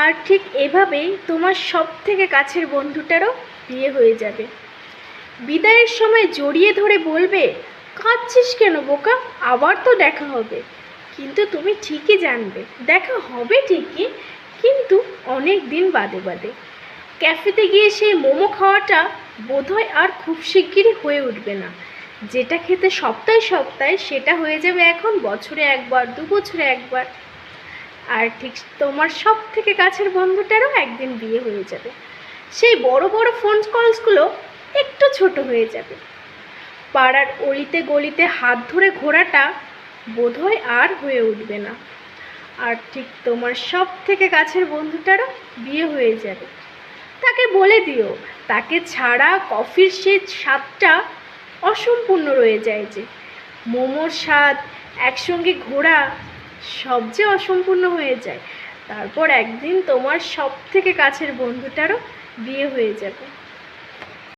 আর ঠিক এভাবেই তোমার সবথেকে কাছের বন্ধুটারও বিয়ে হয়ে যাবে। বিদায়ের সময় জড়িয়ে ধরে বলবে, কাঁদছিস কেন বোকা, আবার তো দেখা হবে। কিন্তু তুমি ঠিকই জানবে দেখা হবে ঠিকই, কিন্তু অনেক দিন বাদে বাদে। ক্যাফেতে গিয়ে সেই মোমো খাওয়াটা বোধহয় আর খুব শিগগিরই হয়ে উঠবে না। যেটা খেতে সপ্তাহে সপ্তাহে সেটা হয়ে যাবে এখন বছরে একবার, 2 বছরে একবার। আর ঠিক তোমার সব থেকে কাছের বন্ধুটারও একদিন বিয়ে হয়ে যাবে। সেই বড় বড় ফোন কলসগুলো একটু ছোট হয়ে যাবে। পাড়ার অলিতে গলিতে হাত ধরে ঘোরাটা বোধহয় আর হয়ে উঠবে না। আর ঠিক তোমার সব থেকে কাছের বন্ধুটারও বিয়ে হয়ে যাবে। তাকে বলে দিও তাকে ছাড়া কফির সেই স্বাদটা অসম্পূর্ণ রয়ে যায়, যে মোমোর স্বাদ, একসঙ্গে ঘোরা, সব যে অসম্পূর্ণ হয়ে যায়। তারপর একদিন তোমার সব থেকে কাছের বন্ধুটারও বিয়ে হয়ে যাবে।